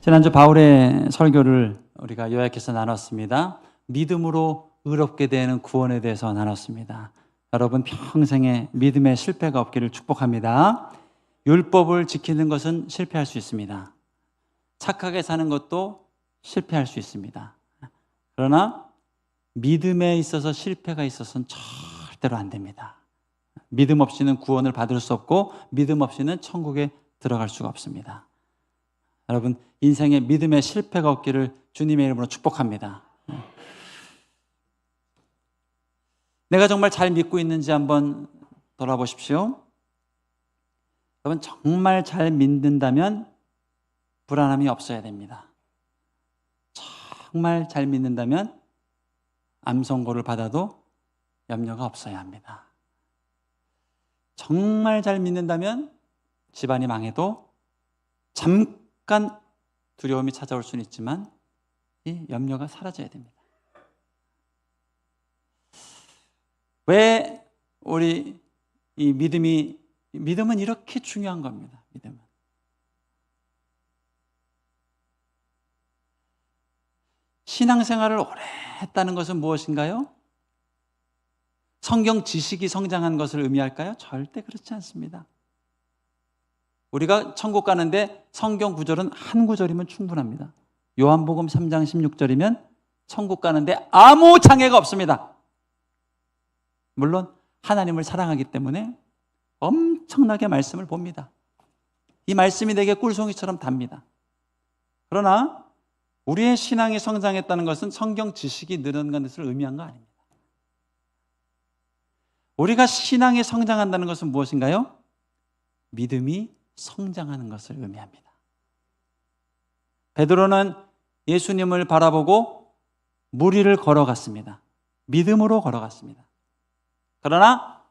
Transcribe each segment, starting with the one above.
지난주 바울의 설교를 우리가 요약해서 나눴습니다. 믿음으로 의롭게 되는 구원에 대해서 나눴습니다. 여러분 평생에 믿음의 실패가 없기를 축복합니다. 율법을 지키는 것은 실패할 수 있습니다. 착하게 사는 것도 실패할 수 있습니다. 그러나 믿음에 있어서 실패가 있어서는 절대로 안 됩니다. 믿음 없이는 구원을 받을 수 없고 믿음 없이는 천국에 들어갈 수가 없습니다. 여러분 인생에 믿음의 실패가 없기를 주님의 이름으로 축복합니다. 내가 정말 잘 믿고 있는지 한번 돌아보십시오. 여러분 정말 잘 믿는다면 불안함이 없어야 됩니다. 정말 잘 믿는다면 암 선고를 받아도 염려가 없어야 합니다. 정말 잘 믿는다면 집안이 망해도 잠깐 두려움이 찾아올 수는 있지만 이 염려가 사라져야 됩니다. 왜 우리 이 믿음은 이렇게 중요한 겁니다. 믿음은. 신앙생활을 오래 했다는 것은 무엇인가요? 성경 지식이 성장한 것을 의미할까요? 절대 그렇지 않습니다. 우리가 천국 가는데 성경 구절은 한 구절이면 충분합니다. 요한복음 3장 16절이면 천국 가는데 아무 장애가 없습니다. 물론 하나님을 사랑하기 때문에 엄청나게 말씀을 봅니다. 이 말씀이 내게 꿀송이처럼 답니다. 그러나 우리의 신앙이 성장했다는 것은 성경 지식이 늘어난 것을 의미한 거 아닙니다. 우리가 신앙이 성장한다는 것은 무엇인가요? 믿음이 성장하는 것을 의미합니다. 베드로는 예수님을 바라보고 물 위를 걸어갔습니다. 믿음으로 걸어갔습니다. 그러나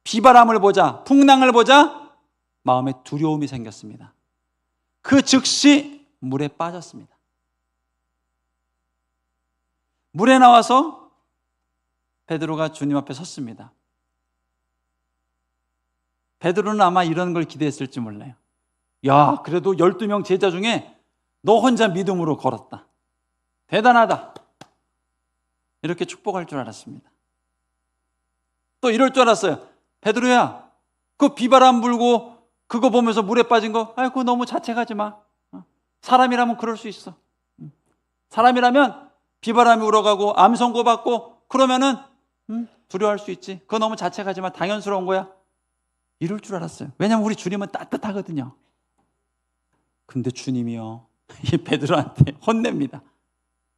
비바람을 보자, 풍랑을 보자 마음에 두려움이 생겼습니다. 그 즉시 물에 빠졌습니다. 물에 나와서 베드로가 주님 앞에 섰습니다. 베드로는 아마 이런 걸 기대했을지 몰라요. 야, 그래도 12명 제자 중에 너 혼자 믿음으로 걸었다. 대단하다. 이렇게 축복할 줄 알았습니다. 또 이럴 줄 알았어요. 베드로야, 그 비바람 불고 그거 보면서 물에 빠진 거, 아이고 너무 자책하지 마. 사람이라면 그럴 수 있어. 사람이라면 비바람이 불어가고 암 선고 받고 그러면은 두려워할 수 있지. 그거 너무 자책하지 마. 당연스러운 거야. 이럴 줄 알았어요. 왜냐하면 우리 주님은 따뜻하거든요. 근데 주님이요, 이 베드로한테 혼냅니다.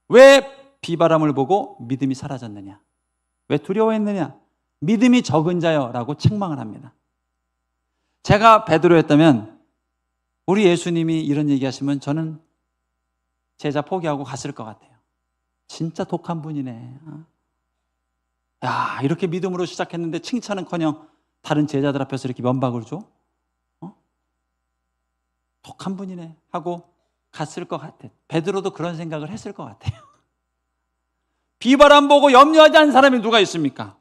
왜 비바람을 보고 믿음이 사라졌느냐? 왜 두려워했느냐? 믿음이 적은 자요 라고 책망을 합니다. 제가 베드로였다면 우리 예수님이 이런 얘기하시면 저는 제자 포기하고 갔을 것 같아요. 진짜 독한 분이네. 야, 이렇게 믿음으로 시작했는데 칭찬은커녕 다른 제자들 앞에서 이렇게 면박을 줘? 독한 분이네 하고 갔을 것 같아. 베드로도 그런 생각을 했을 것 같아요. 비바람 보고 염려하지 않은 사람이 누가 있습니까?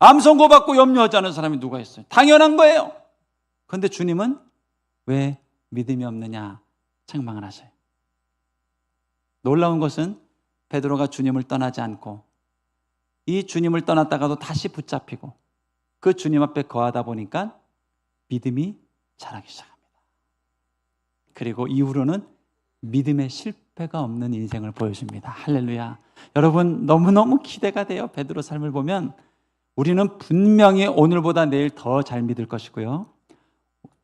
암 선고받고 염려하지 않은 사람이 누가 있어요? 당연한 거예요. 그런데 주님은 왜 믿음이 없느냐 책망을 하셔요. 놀라운 것은 베드로가 주님을 떠나지 않고 이 주님을 떠났다가도 다시 붙잡히고 그 주님 앞에 거하다 보니까 믿음이 자라기 시작합니다. 그리고 이후로는 믿음의 실패가 없는 인생을 보여줍니다. 할렐루야. 여러분 너무너무 기대가 돼요. 베드로 삶을 보면 우리는 분명히 오늘보다 내일 더 잘 믿을 것이고요,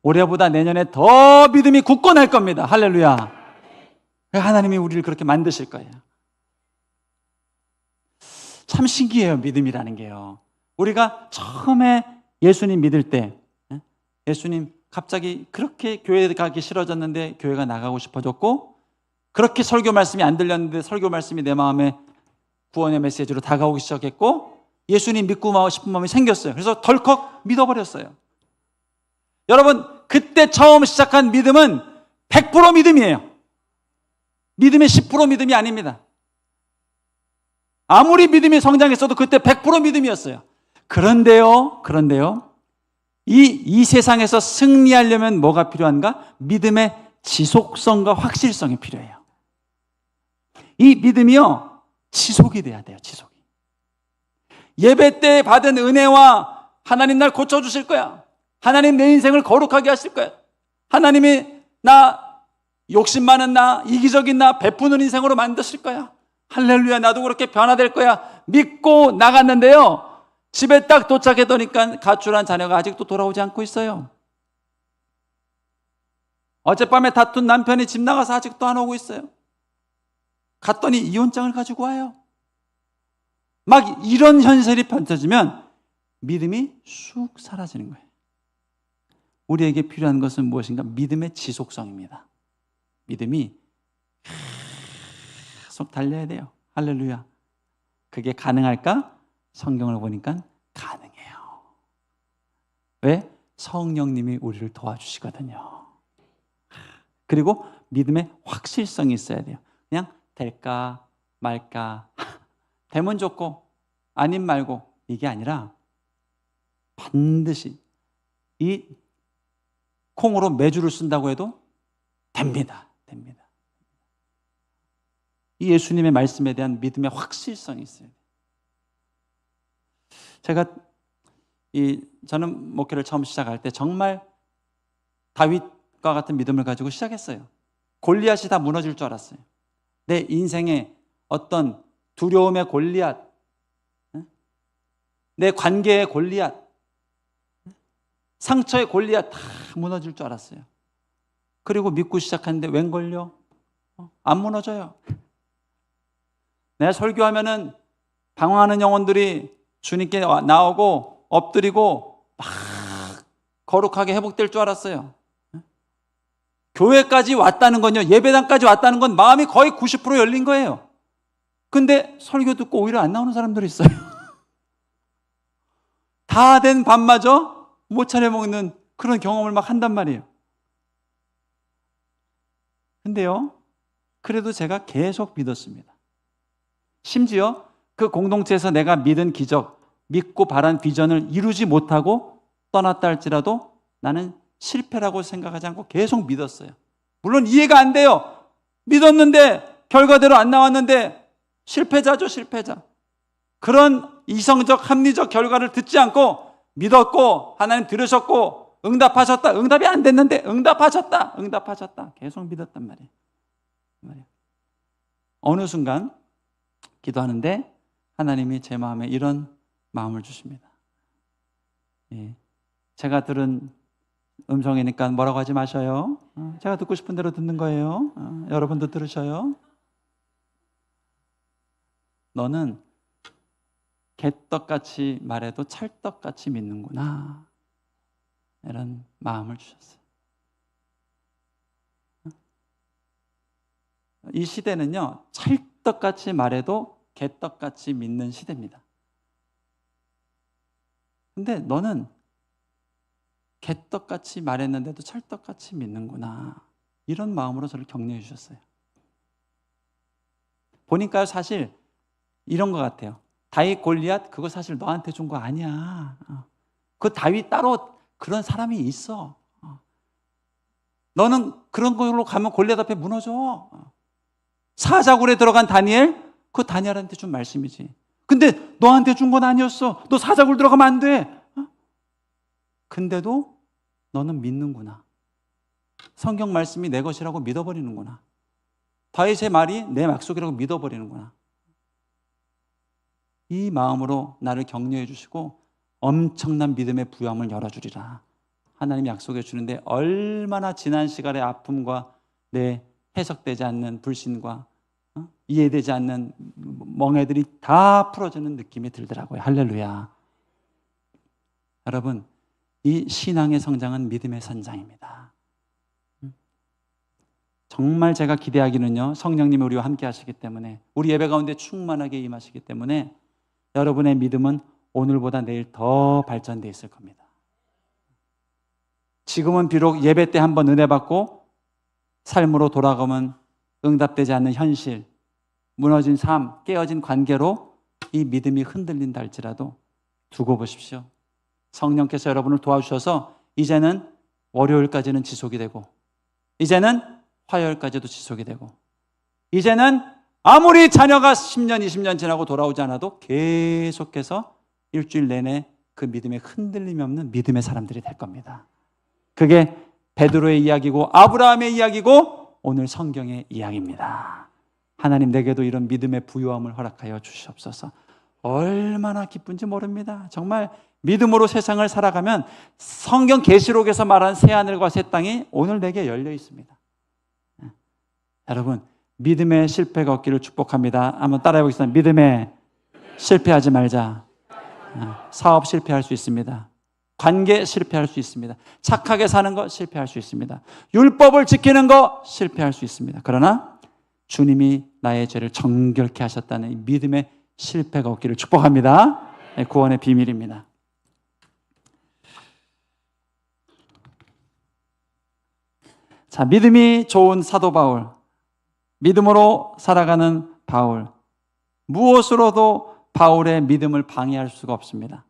올해보다 내년에 더 믿음이 굳건할 겁니다. 할렐루야. 하나님이 우리를 그렇게 만드실 거예요. 참 신기해요, 믿음이라는 게요. 우리가 처음에 예수님 믿을 때 예수님 갑자기 그렇게 교회 가기 싫어졌는데 교회가 나가고 싶어졌고, 그렇게 설교 말씀이 안 들렸는데 설교 말씀이 내 마음에 구원의 메시지로 다가오기 시작했고, 예수님 믿고 싶은 마음이 생겼어요. 그래서 덜컥 믿어버렸어요. 여러분 그때 처음 시작한 믿음은 100% 믿음이에요. 믿음의 10% 믿음이 아닙니다. 아무리 믿음이 성장했어도 그때 100% 믿음이었어요. 그런데요, 이 세상에서 승리하려면 뭐가 필요한가? 믿음의 지속성과 확실성이 필요해요. 이 믿음이요, 지속이 돼야 돼요. 지속이. 예배 때 받은 은혜와 하나님 날 고쳐주실 거야. 하나님 내 인생을 거룩하게 하실 거야. 하나님이 나 욕심 많은 나, 이기적인 나 베푸는 인생으로 만드실 거야. 할렐루야, 나도 그렇게 변화될 거야 믿고 나갔는데요, 집에 딱 도착했더니까 가출한 자녀가 아직도 돌아오지 않고 있어요. 어젯밤에 다툰 남편이 집 나가서 아직도 안 오고 있어요. 갔더니 이혼장을 가지고 와요. 막 이런 현실이 펼쳐지면 믿음이 쑥 사라지는 거예요. 우리에게 필요한 것은 무엇인가? 믿음의 지속성입니다. 믿음이 계속 달려야 돼요. 할렐루야. 그게 가능할까? 성경을 보니까 가능해요. 왜? 성령님이 우리를 도와주시거든요. 그리고 믿음의 확실성이 있어야 돼요. 그냥 될까 말까, 되면 좋고 아님 말고, 이게 아니라 반드시 이 콩으로 메주를 쓴다고 해도 됩니다. 됩니다. 이 예수님의 말씀에 대한 믿음의 확실성이 있어요. 제가 저는 목회를 처음 시작할 때 정말 다윗과 같은 믿음을 가지고 시작했어요. 골리앗이 다 무너질 줄 알았어요. 내 인생의 어떤 두려움의 골리앗, 내 관계의 골리앗, 상처의 골리앗 다 무너질 줄 알았어요. 그리고 믿고 시작하는데 웬걸요? 안 무너져요. 내가 설교하면은 방황하는 영혼들이 주님께 나오고 엎드리고 막 거룩하게 회복될 줄 알았어요. 교회까지 왔다는 건요, 예배당까지 왔다는 건 마음이 거의 90% 열린 거예요. 근데 설교 듣고 오히려 안 나오는 사람들이 있어요. 다 된 밥마저 못 차려 먹는 그런 경험을 막 한단 말이에요. 근데요, 그래도 제가 계속 믿었습니다. 심지어 그 공동체에서 내가 믿은 기적, 믿고 바란 비전을 이루지 못하고 떠났다 할지라도 나는 실패라고 생각하지 않고 계속 믿었어요. 물론 이해가 안 돼요. 믿었는데 결과대로 안 나왔는데 실패자죠, 실패자. 그런 이성적 합리적 결과를 듣지 않고 믿었고 하나님 들으셨고 응답하셨다. 응답이 안 됐는데 응답하셨다. 응답하셨다. 계속 믿었단 말이에요. 어느 순간 기도하는데 하나님이 제 마음에 이런 마음을 주십니다. 제가 들은 음성이니까 뭐라고 하지 마셔요. 제가 듣고 싶은 대로 듣는 거예요. 여러분도 들으셔요. 너는 개떡같이 말해도 찰떡같이 믿는구나. 이런 마음을 주셨어요. 이 시대는요, 찰떡같이 말해도 개떡같이 믿는 시대입니다. 근데 너는 개떡같이 말했는데도 찰떡같이 믿는구나. 이런 마음으로 저를 격려해 주셨어요. 보니까 사실 이런 것 같아요. 다윗 골리앗 그거 사실 너한테 준 거 아니야. 그 다윗 따로 그런 사람이 있어. 너는 그런 걸로 가면 골리앗 앞에 무너져. 사자굴에 들어간 다니엘, 그 다니엘한테 준 말씀이지. 근데 너한테 준 건 아니었어. 너 사자굴 들어가면 안 돼. 근데도 너는 믿는구나. 성경 말씀이 내 것이라고 믿어버리는구나. 다윗의 말이 내 약속이라고 믿어버리는구나. 이 마음으로 나를 격려해 주시고 엄청난 믿음의 부여함을 열어주리라. 하나님이 약속해 주는데 얼마나 지난 시간의 아픔과 내 해석되지 않는 불신과 이해되지 않는 멍해들이 다 풀어지는 느낌이 들더라고요. 할렐루야. 여러분, 이 신앙의 성장은 믿음의 선장입니다. 정말 제가 기대하기는요, 성령님이 우리와 함께 하시기 때문에, 우리 예배 가운데 충만하게 임하시기 때문에 여러분의 믿음은 오늘보다 내일 더 발전되어 있을 겁니다. 지금은 비록 예배 때 한번 은혜 받고 삶으로 돌아가면 응답되지 않는 현실, 무너진 삶, 깨어진 관계로 이 믿음이 흔들린다 할지라도 두고 보십시오. 성령께서 여러분을 도와주셔서 이제는 월요일까지는 지속이 되고, 이제는 화요일까지도 지속이 되고, 이제는 아무리 자녀가 10년, 20년 지나고 돌아오지 않아도 계속해서 일주일 내내 그 믿음에 흔들림이 없는 믿음의 사람들이 될 겁니다. 그게 베드로의 이야기고 아브라함의 이야기고 오늘 성경의 이야기입니다. 하나님 내게도 이런 믿음의 부요함을 허락하여 주시옵소서. 얼마나 기쁜지 모릅니다. 정말 믿음으로 세상을 살아가면 성경 계시록에서 말한 새하늘과 새 땅이 오늘 내게 열려 있습니다. 여러분, 믿음의 실패가 없기를 축복합니다. 한번 따라해 보겠습니다. 믿음에 실패하지 말자. 사업 실패할 수 있습니다. 관계 실패할 수 있습니다. 착하게 사는 거 실패할 수 있습니다. 율법을 지키는 거 실패할 수 있습니다. 그러나 주님이 나의 죄를 정결케 하셨다는 이 믿음의 실패가 없기를 축복합니다. 구원의 비밀입니다. 자, 믿음이 좋은 사도 바울, 믿음으로 살아가는 바울, 무엇으로도 바울의 믿음을 방해할 수가 없습니다.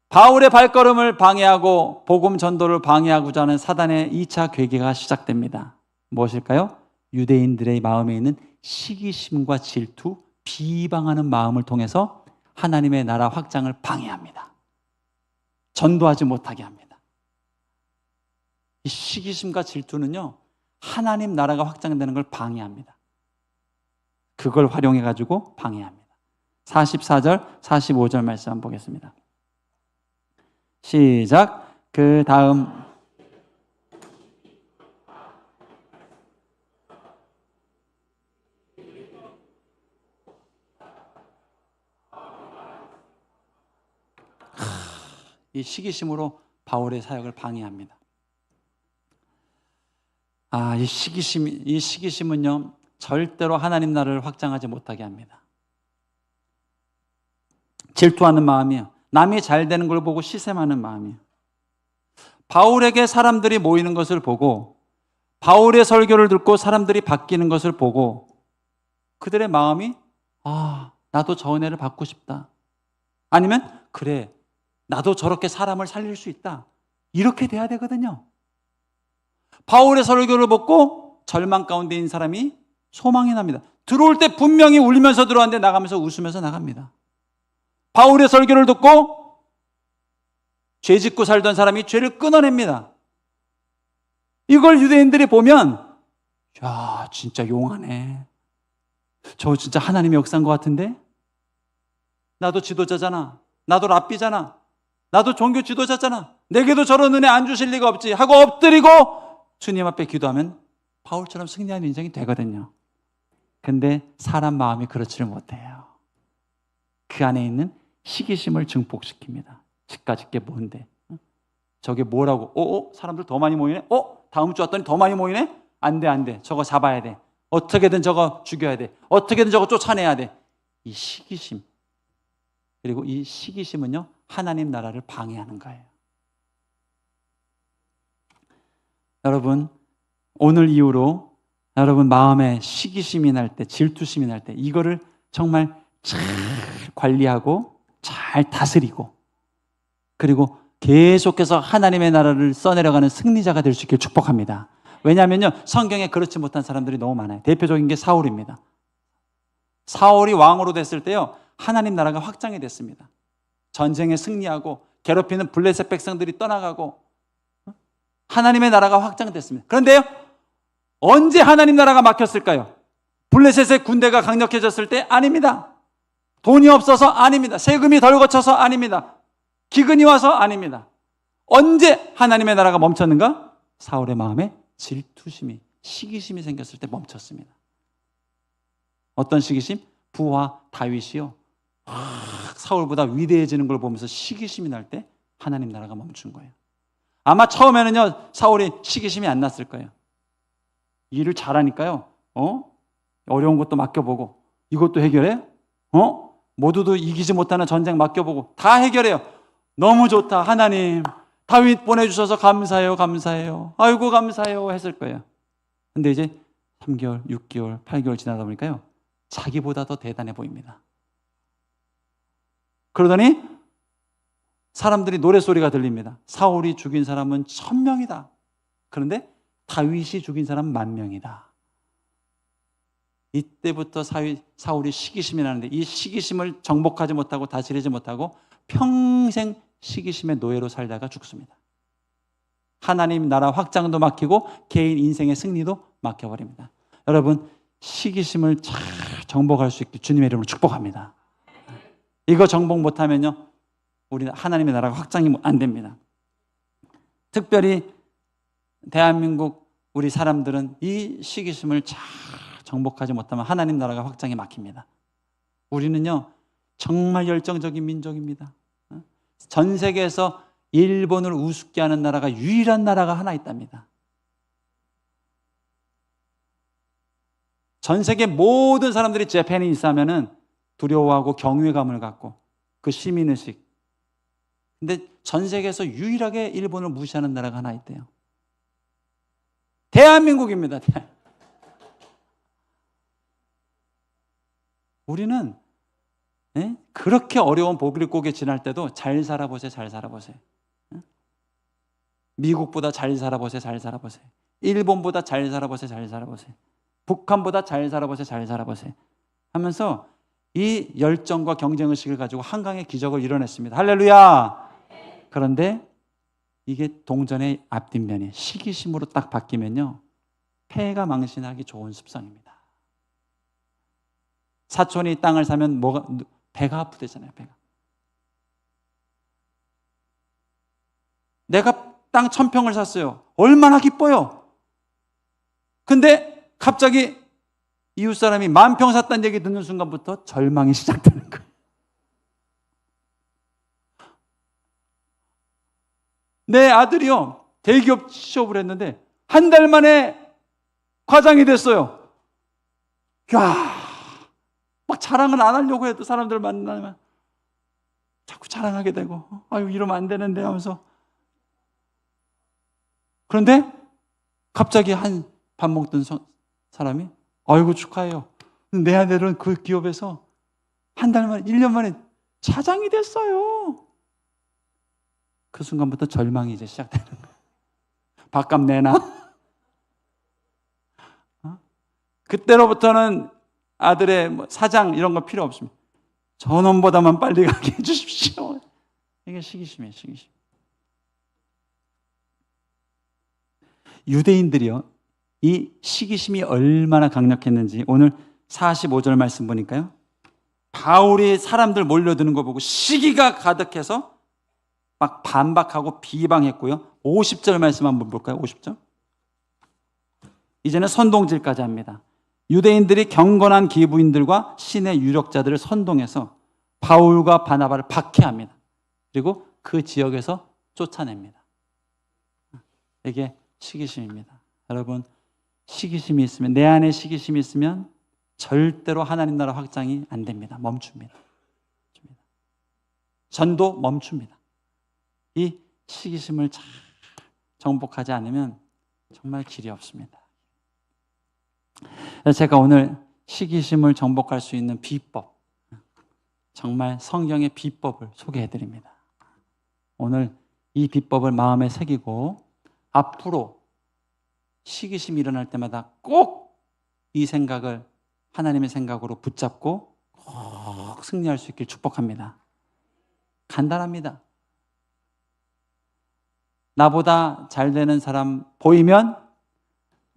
바울의 발걸음을 방해하고 복음 전도를 방해하고자 하는 사단의 2차 괴계가 시작됩니다. 무엇일까요? 유대인들의 마음에 있는 시기심과 질투, 비방하는 마음을 통해서 하나님의 나라 확장을 방해합니다. 전도하지 못하게 합니다. 이 시기심과 질투는요, 하나님 나라가 확장되는 걸 방해합니다. 그걸 활용해가지고 방해합니다. 44절, 45절 말씀 한번 보겠습니다. 시작. 그 다음 이 시기심으로 바울의 사역을 방해합니다. 이 시기심은요, 절대로 하나님 나라를 확장하지 못하게 합니다. 질투하는 마음이요, 남이 잘 되는 걸 보고 시샘하는 마음이요. 바울에게 사람들이 모이는 것을 보고, 바울의 설교를 듣고 사람들이 바뀌는 것을 보고, 그들의 마음이 나도 저 은혜를 받고 싶다. 아니면 그래, 나도 저렇게 사람을 살릴 수 있다. 이렇게 돼야 되거든요. 바울의 설교를 듣고 절망 가운데 있는 사람이 소망이 납니다. 들어올 때 분명히 울면서 들어왔는데 나가면서 웃으면서 나갑니다. 바울의 설교를 듣고 죄 짓고 살던 사람이 죄를 끊어냅니다. 이걸 유대인들이 보면 야, 진짜 용하네. 저 진짜 하나님의 역사인 것 같은데? 나도 지도자잖아. 나도 랍비잖아. 나도 종교 지도자잖아. 내게도 저런 은혜 안 주실 리가 없지 하고 엎드리고 주님 앞에 기도하면 바울처럼 승리하는 인생이 되거든요. 근데 사람 마음이 그렇지를 못해요. 그 안에 있는 시기심을 증폭시킵니다. 집까짓 게 뭔데? 저게 뭐라고? 사람들 더 많이 모이네? 다음 주 왔더니 더 많이 모이네? 안 돼. 저거 잡아야 돼. 어떻게든 저거 죽여야 돼. 어떻게든 저거 쫓아내야 돼. 이 시기심. 그리고 이 시기심은요, 하나님 나라를 방해하는 거예요. 여러분, 오늘 이후로 여러분 마음에 시기심이 날 때, 질투심이 날 때 이거를 정말 잘 관리하고 잘 다스리고 그리고 계속해서 하나님의 나라를 써내려가는 승리자가 될 수 있기를 축복합니다. 왜냐하면요, 성경에 그렇지 못한 사람들이 너무 많아요. 대표적인 게 사울입니다. 사울이 왕으로 됐을 때요, 하나님 나라가 확장이 됐습니다. 전쟁에 승리하고 괴롭히는 블레셋 백성들이 떠나가고 하나님의 나라가 확장됐습니다. 그런데요, 언제 하나님 나라가 막혔을까요? 블레셋의 군대가 강력해졌을 때? 아닙니다. 돈이 없어서? 아닙니다. 세금이 덜 거쳐서? 아닙니다. 기근이 와서? 아닙니다. 언제 하나님의 나라가 멈췄는가? 사울의 마음에 질투심이, 시기심이 생겼을 때 멈췄습니다. 어떤 시기심? 부하 다윗이요, 사울보다 위대해지는 걸 보면서 시기심이 날 때 하나님 나라가 멈춘 거예요. 아마 처음에는요, 사울이 시기심이 안 났을 거예요. 일을 잘하니까요, 어려운 것도 맡겨보고 이것도 해결해? 모두도 이기지 못하는 전쟁 맡겨보고 다 해결해요. 너무 좋다, 하나님 다윗 보내주셔서 감사해요. 아이고 감사해요 했을 거예요. 근데 이제 3개월, 6개월, 8개월 지나다 보니까요, 자기보다 더 대단해 보입니다. 그러더니 사람들이 노래소리가 들립니다. 사울이 죽인 사람은 1000명이다. 그런데 다윗이 죽인 사람은 10,000명이다. 이때부터 사울이 시기심이 나는데 이 시기심을 정복하지 못하고 다스리지 못하고 평생 시기심의 노예로 살다가 죽습니다. 하나님 나라 확장도 막히고 개인 인생의 승리도 막혀버립니다. 여러분, 시기심을 잘 정복할 수 있게 주님의 이름으로 축복합니다. 이거 정복 못하면요, 우리는 하나님의 나라가 확장이 안 됩니다. 특별히 대한민국 우리 사람들은 이 시기심을 잘 정복하지 못하면 하나님 나라가 확장이 막힙니다. 우리는요, 정말 열정적인 민족입니다. 전 세계에서 일본을 우습게 하는 나라가 유일한 나라가 하나 있답니다. 전 세계 모든 사람들이 재패니스 하면은 두려워하고 경외감을 갖고 그 시민의식. 근데 전 세계에서 유일하게 일본을 무시하는 나라가 하나 있대요. 대한민국입니다. 우리는 그렇게 어려운 보릿고개 지날 때도 잘 살아보세요. 잘 살아보세요. 미국보다 잘 살아보세요. 잘 살아보세요. 일본보다 잘 살아보세요. 잘 살아보세요. 북한보다 잘 살아보세요. 잘 살아보세요. 하면서 이 열정과 경쟁의식을 가지고 한강의 기적을 이뤄냈습니다. 할렐루야. 그런데 이게 동전의 앞뒷면이 시기심으로 딱 바뀌면요, 폐가 망신하기 좋은 습성입니다. 사촌이 땅을 사면 배가 아프대잖아요. 배가. 내가 땅 1,000평을 샀어요. 얼마나 기뻐요. 근데 갑자기 이웃 사람이 10,000평 샀다는 얘기 듣는 순간부터 절망이 시작되는 거예요. 내 아들이요, 대기업 취업을 했는데 한 달 만에 과장이 됐어요. 야, 막 자랑을 안 하려고 해도 사람들 만나면 자꾸 자랑하게 되고, 아유, 이러면 안 되는데 하면서. 그런데 갑자기 한 밥 먹던 사람이, 아이고 축하해요, 내 아들은 그 기업에서 한 달 만에, 1년 만에 차장이 됐어요. 그 순간부터 절망이 이제 시작되는 거예요. 밥값 내나? 그때로부터는 아들의 사장 이런 거 필요 없습니다. 전원보다만 빨리 가게 해주십시오. 이게 시기심이에요. 시기심. 유대인들이요, 이 시기심이 얼마나 강력했는지 오늘 45절 말씀 보니까요, 바울이 사람들 몰려드는 거 보고 시기가 가득해서 막 반박하고 비방했고요. 50절 말씀 한번 볼까요? 50절. 이제는 선동질까지 합니다. 유대인들이 경건한 기부인들과 신의 유력자들을 선동해서 바울과 바나바를 박해합니다. 그리고 그 지역에서 쫓아냅니다. 이게 시기심입니다. 여러분, 시기심이 있으면, 내 안에 시기심이 있으면 절대로 하나님 나라 확장이 안 됩니다. 멈춥니다. 전도 멈춥니다. 이 시기심을 잘 정복하지 않으면 정말 길이 없습니다. 제가 오늘 시기심을 정복할 수 있는 비법, 정말 성경의 비법을 소개해 드립니다. 오늘 이 비법을 마음에 새기고 앞으로 시기심이 일어날 때마다 꼭 이 생각을 하나님의 생각으로 붙잡고 꼭 승리할 수 있길 축복합니다. 간단합니다. 나보다 잘 되는 사람 보이면,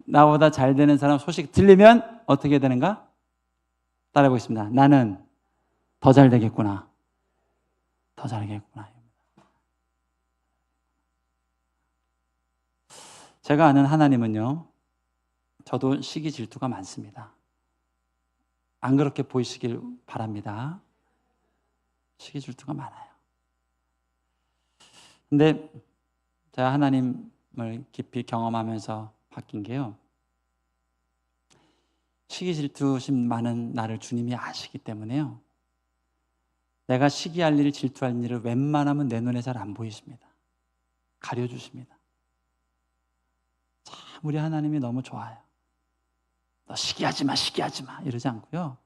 나보다 잘 되는 사람 소식 들리면 어떻게 되는가? 따라해 보겠습니다. 나는 더 잘 되겠구나. 더 잘 되겠구나. 제가 아는 하나님은요, 저도 시기 질투가 많습니다. 안 그렇게 보이시길 바랍니다. 시기 질투가 많아요. 근데 제가 하나님을 깊이 경험하면서 바뀐 게요, 시기 질투심 많은 나를 주님이 아시기 때문에요, 내가 시기할 일, 질투할 일을 웬만하면 내 눈에 잘 안 보이십니다. 가려주십니다. 참 우리 하나님이 너무 좋아요. 너 시기하지 마, 시기하지 마 이러지 않고요,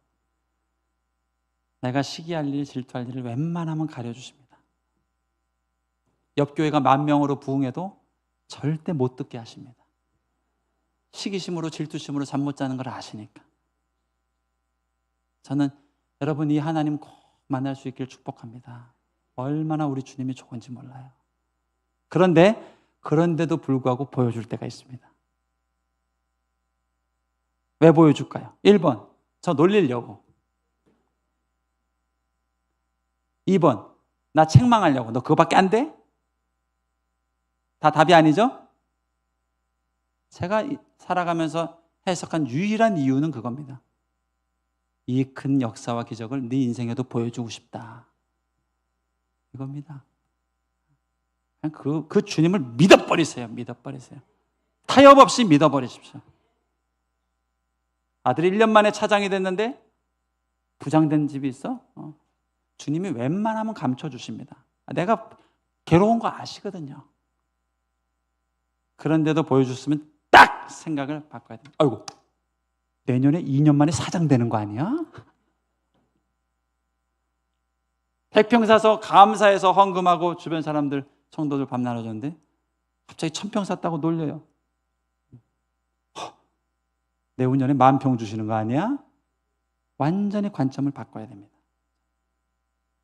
내가 시기할 일, 질투할 일을 웬만하면 가려주십니다. 옆 교회가 10,000명으로 부흥해도 절대 못 듣게 하십니다. 시기심으로 질투심으로 잠 못 자는 걸 아시니까. 저는 여러분 이 하나님 꼭 만날 수 있길 축복합니다. 얼마나 우리 주님이 좋은지 몰라요. 그런데도 불구하고 보여줄 때가 있습니다. 왜 보여줄까요? 1번, 저 놀리려고. 2번, 나 책망하려고. 너 그거밖에 안 돼? 다 답이 아니죠? 제가 살아가면서 해석한 유일한 이유는 그겁니다. 이 큰 역사와 기적을 네 인생에도 보여주고 싶다. 이겁니다. 그 주님을 믿어버리세요. 믿어버리세요. 타협 없이 믿어버리십시오. 아들이 1년 만에 차장이 됐는데 부장된 집이 있어? 주님이 웬만하면 감춰주십니다. 내가 괴로운 거 아시거든요. 그런데도 보여줬으면 딱 생각을 바꿔야 됩니다. 아이고, 내년에 2년 만에 사장 되는 거 아니야? 백평 사서 감사해서 헌금하고 주변 사람들, 성도들 밥 나눠줬는데 갑자기 1000평 샀다고 놀려요. 내후년에 10,000평 주시는 거 아니야? 완전히 관점을 바꿔야 됩니다.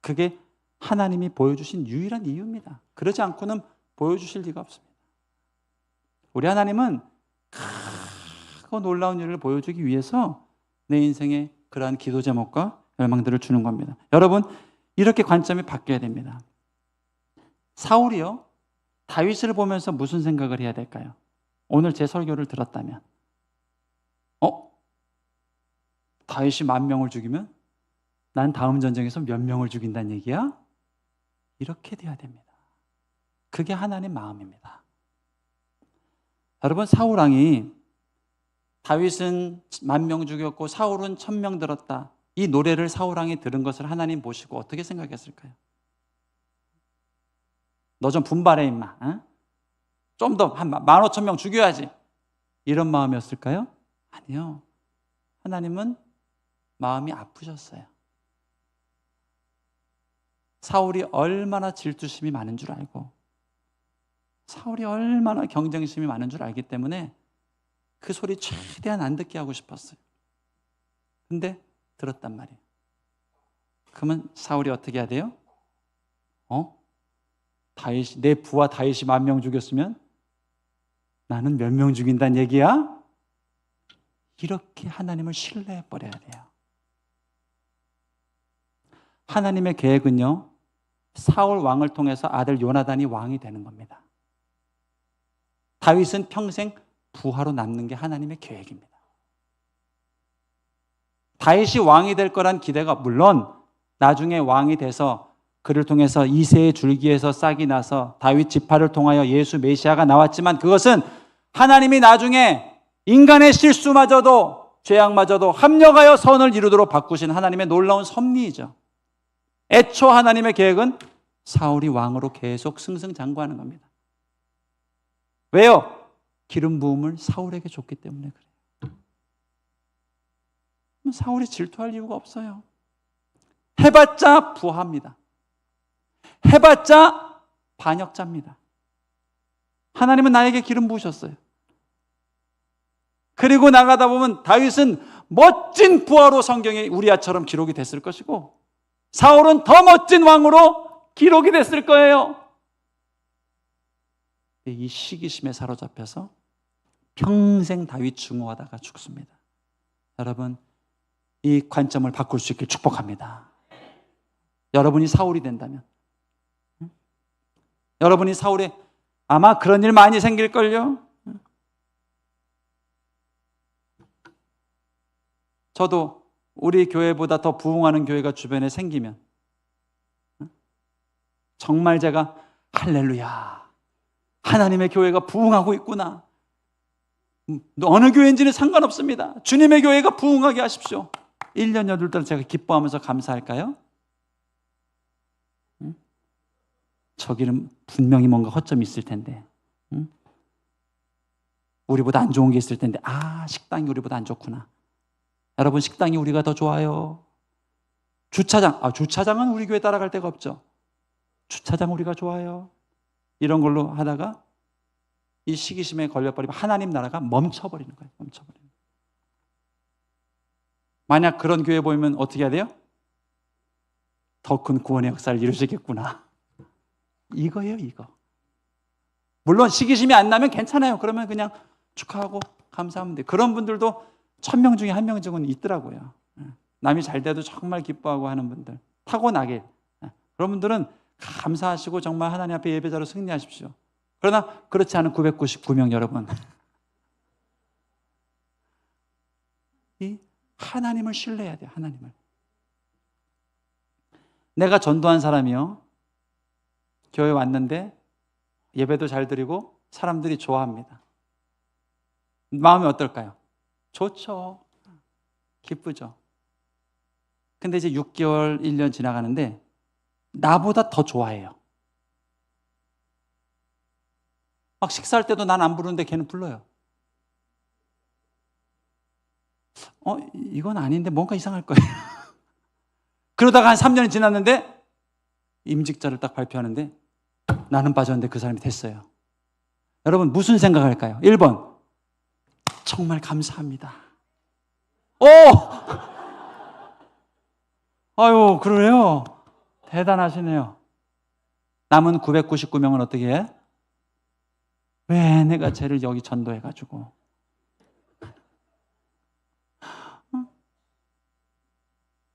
그게 하나님이 보여주신 유일한 이유입니다. 그러지 않고는 보여주실 리가 없습니다. 우리 하나님은 크고 놀라운 일을 보여주기 위해서 내 인생에 그러한 기도 제목과 열망들을 주는 겁니다. 여러분, 이렇게 관점이 바뀌어야 됩니다. 사울이요, 다윗을 보면서 무슨 생각을 해야 될까요? 오늘 제 설교를 들었다면 다윗이 10,000명을 죽이면 난 다음 전쟁에서 몇 명을 죽인다는 얘기야? 이렇게 돼야 됩니다. 그게 하나님 마음입니다. 여러분, 사울왕이 다윗은 10,000명 죽였고 사울은 1,000명 들었다, 이 노래를 사울왕이 들은 것을 하나님 보시고 어떻게 생각했을까요? 너 좀 분발해 임마, 어? 좀 더 한 15,000명 죽여야지, 이런 마음이었을까요? 아니요. 하나님은 마음이 아프셨어요. 사울이 얼마나 질투심이 많은 줄 알고, 사울이 얼마나 경쟁심이 많은 줄 알기 때문에 그 소리 최대한 안 듣게 하고 싶었어요. 근데 들었단 말이에요. 그러면 사울이 어떻게 해야 돼요? 다윗이, 내 부하 다윗이 10,000명 죽였으면 나는 몇 명 죽인다는 얘기야? 이렇게 하나님을 신뢰해 버려야 돼요. 하나님의 계획은요, 사울 왕을 통해서 아들 요나단이 왕이 되는 겁니다. 다윗은 평생 부하로 남는 게 하나님의 계획입니다. 다윗이 왕이 될 거란 기대가, 물론 나중에 왕이 돼서 그를 통해서 이새의 줄기에서 싹이 나서 다윗 지파를 통하여 예수 메시아가 나왔지만, 그것은 하나님이 나중에 인간의 실수마저도 죄악마저도 합력하여 선을 이루도록 바꾸신 하나님의 놀라운 섭리이죠. 애초 하나님의 계획은 사울이 왕으로 계속 승승장구하는 겁니다. 왜요? 기름 부음을 사울에게 줬기 때문에 그래요. 사울이 질투할 이유가 없어요. 해봤자 부하입니다. 해봤자 반역자입니다. 하나님은 나에게 기름 부으셨어요. 그리고 나가다 보면 다윗은 멋진 부하로 성경에 우리아처럼 기록이 됐을 것이고, 사울은 더 멋진 왕으로 기록이 됐을 거예요. 이 시기심에 사로잡혀서 평생 다윗 증오하다가 죽습니다. 여러분, 이 관점을 바꿀 수 있길 축복합니다. 여러분이 사울이 된다면, 여러분이 사울에, 아마 그런 일 많이 생길걸요. 저도 우리 교회보다 더 부흥하는 교회가 주변에 생기면 정말 제가 할렐루야, 하나님의 교회가 부흥하고 있구나, 어느 교회인지는 상관없습니다, 주님의 교회가 부흥하게 하십시오, 1년 8달 제가 기뻐하면서 감사할까요? 저기는 분명히 뭔가 허점이 있을 텐데, 우리보다 안 좋은 게 있을 텐데, 식당이 우리보다 안 좋구나. 여러분, 식당이 우리가 더 좋아요. 주차장은 우리 교회 따라갈 데가 없죠. 주차장 우리가 좋아요. 이런 걸로 하다가 이 시기심에 걸려버리면 하나님 나라가 멈춰버리는 거예요. 멈춰버리는 거예요. 만약 그런 교회 보이면 어떻게 해야 돼요? 더 큰 구원의 역사를 이루시겠구나. 이거예요, 이거. 물론 시기심이 안 나면 괜찮아요. 그러면 그냥 축하하고 감사하면 돼요. 그런 분들도 1000명 중에 1명 정도는 있더라고요. 남이 잘 돼도 정말 기뻐하고 하는 분들. 타고나게. 그런 분들은 감사하시고 정말 하나님 앞에 예배자로 승리하십시오. 그러나 그렇지 않은 999명 여러분. 이 하나님을 신뢰해야 돼요. 하나님을. 내가 전도한 사람이요. 교회 왔는데 예배도 잘 드리고 사람들이 좋아합니다. 마음이 어떨까요? 좋죠. 기쁘죠. 근데 이제 6개월, 1년 지나가는데 나보다 더 좋아해요. 막 식사할 때도 난 안 부르는데 걔는 불러요. 이건 아닌데 뭔가 이상할 거예요. 그러다가 한 3년이 지났는데 임직자를 딱 발표하는데 나는 빠졌는데 그 사람이 됐어요. 여러분 무슨 생각할까요? 1번 정말 감사합니다. 아유 그래요? 대단하시네요. 남은 999명은 어떻게 해? 왜 내가 쟤를 여기 전도해가지고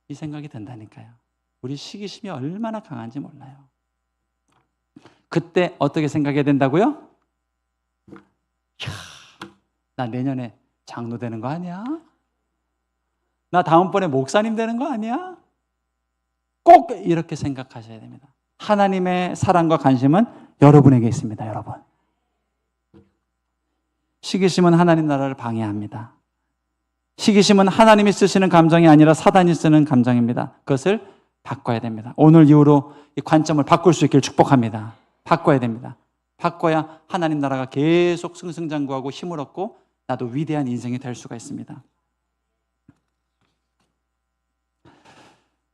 이 생각이 든다니까요. 우리 시기심이 얼마나 강한지 몰라요. 그때 어떻게 생각해야 된다고요? 나 내년에 장로 되는 거 아니야? 나 다음번에 목사님 되는 거 아니야? 꼭 이렇게 생각하셔야 됩니다. 하나님의 사랑과 관심은 여러분에게 있습니다. 여러분. 시기심은 하나님 나라를 방해합니다. 시기심은 하나님이 쓰시는 감정이 아니라 사단이 쓰는 감정입니다. 그것을 바꿔야 됩니다. 오늘 이후로 이 관점을 바꿀 수 있기를 축복합니다. 바꿔야 됩니다. 바꿔야 하나님 나라가 계속 승승장구하고 힘을 얻고 나도 위대한 인생이 될 수가 있습니다.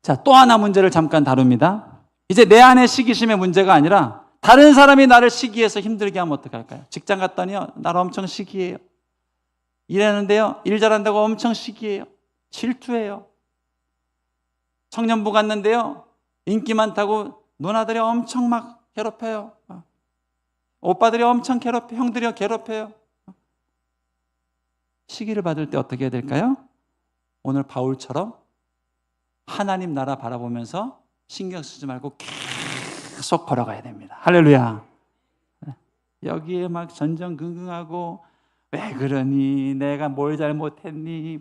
자, 또 하나 문제를 잠깐 다룹니다. 이제 내 안에 시기심의 문제가 아니라 다른 사람이 나를 시기해서 힘들게 하면 어떡할까요? 직장 갔더니요, 나를 엄청 시기해요. 일하는데요, 일 잘한다고 엄청 시기해요. 질투해요. 청년부 갔는데요, 인기 많다고 누나들이 엄청 막 괴롭혀요. 오빠들이 엄청 괴롭혀요. 형들이 괴롭혀요. 시기를 받을 때 어떻게 해야 될까요? 오늘 바울처럼 하나님 나라 바라보면서 신경 쓰지 말고 계속 걸어가야 됩니다. 할렐루야. 여기에 막 전전긍긍하고 왜 그러니? 내가 뭘 잘못했니?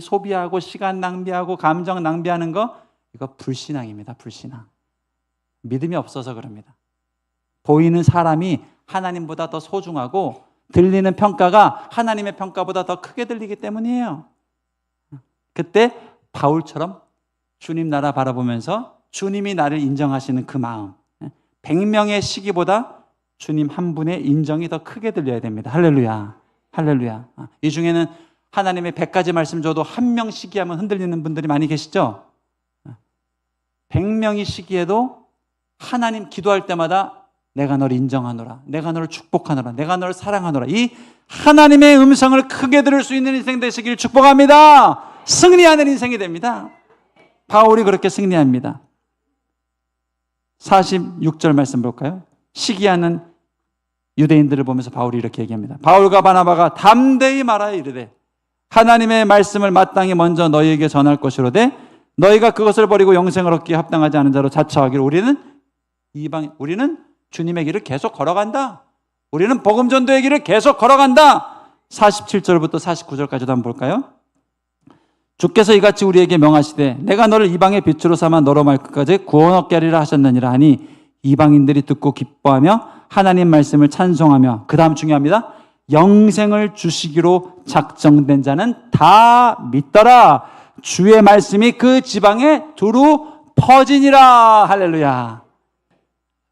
소비하고 시간 낭비하고 감정 낭비하는 거, 이거 불신앙입니다. 불신앙. 믿음이 없어서 그럽니다. 보이는 사람이 하나님보다 더 소중하고 들리는 평가가 하나님의 평가보다 더 크게 들리기 때문이에요. 그때 바울처럼 주님 나라 바라보면서 주님이 나를 인정하시는 그 마음, 100명의 시기보다 주님 한 분의 인정이 더 크게 들려야 됩니다. 할렐루야. 할렐루야. 이 중에는 하나님의 100가지 말씀 줘도 한 명 시기하면 흔들리는 분들이 많이 계시죠? 100명이 시기해도 하나님 기도할 때마다 내가 너를 인정하노라, 내가 너를 축복하노라, 내가 너를 사랑하노라, 이 하나님의 음성을 크게 들을 수 있는 인생 되시길 축복합니다. 승리하는 인생이 됩니다. 바울이 그렇게 승리합니다. 46절 말씀 볼까요? 시기하는 유대인들을 보면서 바울이 이렇게 얘기합니다. 바울과 바나바가 담대히 말하여 이르되 하나님의 말씀을 마땅히 먼저 너희에게 전할 것이로되 너희가 그것을 버리고 영생을 얻기에 합당하지 않은 자로 자처하기를 우리는 주님의 길을 계속 걸어간다. 우리는 복음 전도의 길을 계속 걸어간다. 47절부터 49절까지도 한번 볼까요? 주께서 이같이 우리에게 명하시되 내가 너를 이방의 빛으로 삼아 너로 말끝까지 구원 얻게 하리라 하셨느니라 하니 이방인들이 듣고 기뻐하며 하나님 말씀을 찬송하며, 그 다음 중요합니다, 영생을 주시기로 작정된 자는 다 믿더라. 주의 말씀이 그 지방에 두루 퍼지니라. 할렐루야.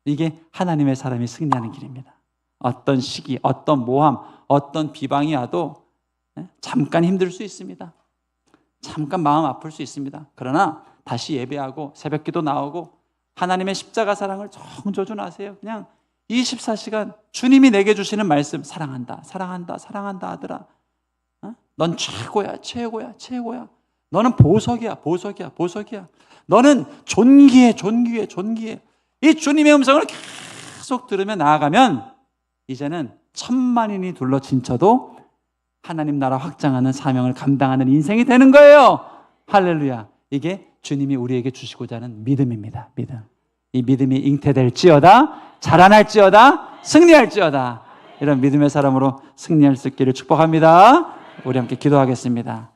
이게 하나님의 사람이 승리하는 길입니다. 어떤 시기, 어떤 모함, 어떤 비방이 와도 잠깐 힘들 수 있습니다. 잠깐 마음 아플 수 있습니다. 그러나 다시 예배하고 새벽기도 나오고 하나님의 십자가 사랑을 정조준하세요. 그냥 24시간 주님이 내게 주시는 말씀, 사랑한다, 사랑한다, 사랑한다 아들아. 넌 최고야, 최고야, 최고야. 너는 보석이야, 보석이야, 보석이야. 너는 존귀해, 존귀해, 존귀해. 이 주님의 음성을 계속 들으며 나아가면 이제는 천만인이 둘러진쳐도 하나님 나라 확장하는 사명을 감당하는 인생이 되는 거예요. 할렐루야. 이게 주님이 우리에게 주시고자 하는 믿음입니다. 믿음. 이 믿음이 잉태될지어다, 자라날지어다, 승리할지어다. 이런 믿음의 사람으로 승리할 수 있기를 축복합니다. 우리 함께 기도하겠습니다.